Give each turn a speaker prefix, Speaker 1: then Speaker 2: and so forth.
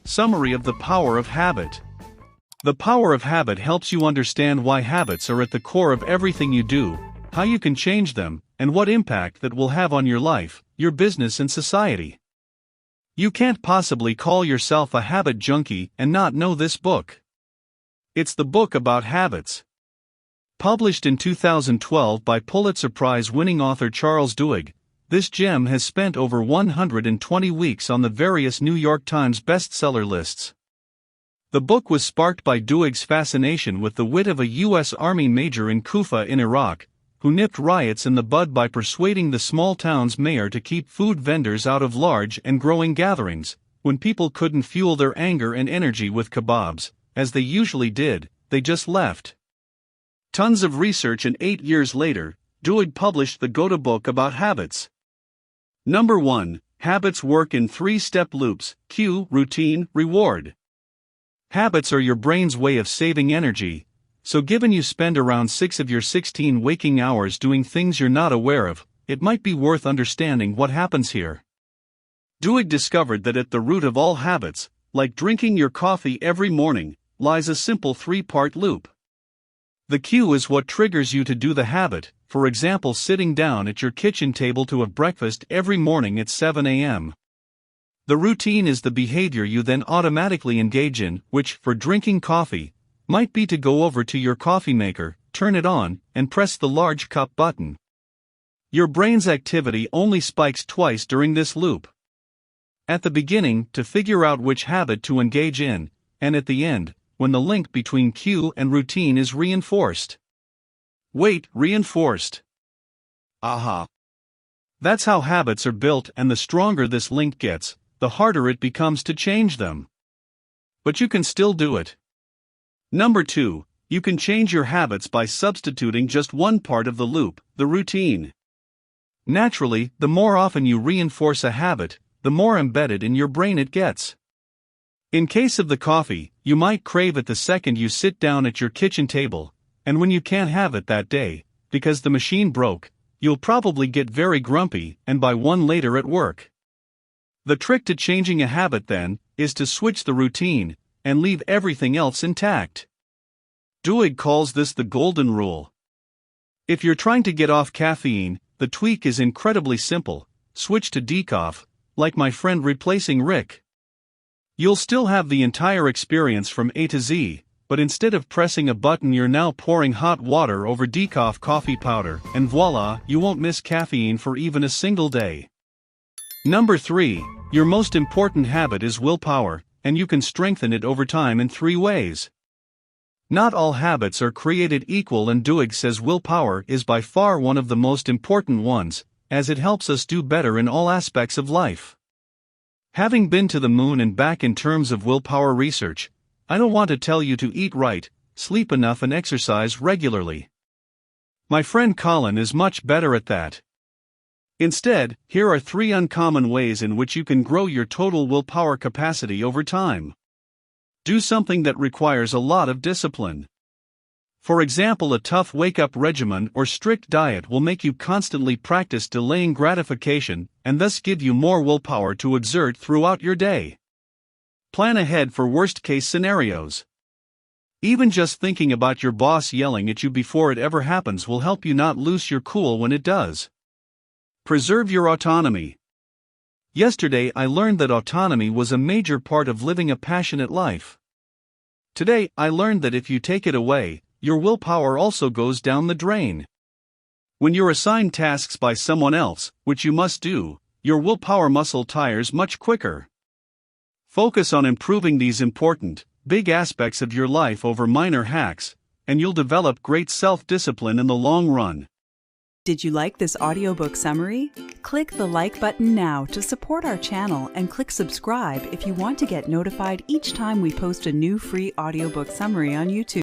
Speaker 1: Summary of the Power of Habit. The power of habit helps you understand why habits are at the core of everything you do, how you can change them, and what impact that will have on your life, your business and society. You can't possibly call yourself a habit junkie and not know this book. It's the book about habits. Published in 2012 by Pulitzer Prize-winning author Charles Duhigg, this gem has spent over 120 weeks on the various New York Times bestseller lists. The book was sparked by Duhigg's fascination with the wit of a U.S. Army major in Kufa in Iraq, who nipped riots in the bud by persuading the small town's mayor to keep food vendors out of large and growing gatherings. When people couldn't fuel their anger and energy with kebabs, as they usually did, they just left. Tons of research, and 8 years later, Duhigg published the go-to book about habits. Number 1. Habits work in 3-step loops: cue, routine, reward. Habits are your brain's way of saving energy, so given you spend around 6 of your 16 waking hours doing things you're not aware of, it might be worth understanding what happens here. Duhigg discovered that at the root of all habits, like drinking your coffee every morning, lies a simple 3-part loop. The cue is what triggers you to do the habit, for example sitting down at your kitchen table to have breakfast every morning at 7 a.m. The routine is the behavior you then automatically engage in, which, for drinking coffee, might be to go over to your coffee maker, turn it on, and press the large cup button. Your brain's activity only spikes twice during this loop. At the beginning, to figure out which habit to engage in, and at the end, when the link between cue and routine is reinforced. Wait, reinforced? Aha! That's how habits are built, and the stronger this link gets, the harder it becomes to change them. But you can still do it. Number 2, you can change your habits by substituting just one part of the loop, the routine. Naturally, the more often you reinforce a habit, the more embedded in your brain it gets. In case of the coffee, you might crave it the second you sit down at your kitchen table, and when you can't have it that day, because the machine broke, you'll probably get very grumpy and buy one later at work. The trick to changing a habit then, is to switch the routine, and leave everything else intact. Duhigg calls this the golden rule. If you're trying to get off caffeine, the tweak is incredibly simple: switch to decaf, like my friend replacing Rick. You'll still have the entire experience from A to Z, but instead of pressing a button you're now pouring hot water over decaf coffee powder, and voila, you won't miss caffeine for even a single day. Number 3, your most important habit is willpower, and you can strengthen it over time in 3 ways. Not all habits are created equal, and Duhigg says willpower is by far one of the most important ones, as it helps us do better in all aspects of life. Having been to the moon and back in terms of willpower research, I don't want to tell you to eat right, sleep enough and exercise regularly. My friend Colin is much better at that. Instead, here are 3 uncommon ways in which you can grow your total willpower capacity over time. Do something that requires a lot of discipline. For example, a tough wake-up regimen or strict diet will make you constantly practice delaying gratification, and thus give you more willpower to exert throughout your day. Plan ahead for worst-case scenarios. Even just thinking about your boss yelling at you before it ever happens will help you not lose your cool when it does. Preserve your autonomy. Yesterday I learned that autonomy was a major part of living a passionate life. Today I learned that if you take it away, your willpower also goes down the drain. When you're assigned tasks by someone else, which you must do, your willpower muscle tires much quicker. Focus on improving these important, big aspects of your life over minor hacks, and you'll develop great self-discipline in the long run.
Speaker 2: Did you like this audiobook summary? Click the like button now to support our channel, and click subscribe if you want to get notified each time we post a new free audiobook summary on YouTube.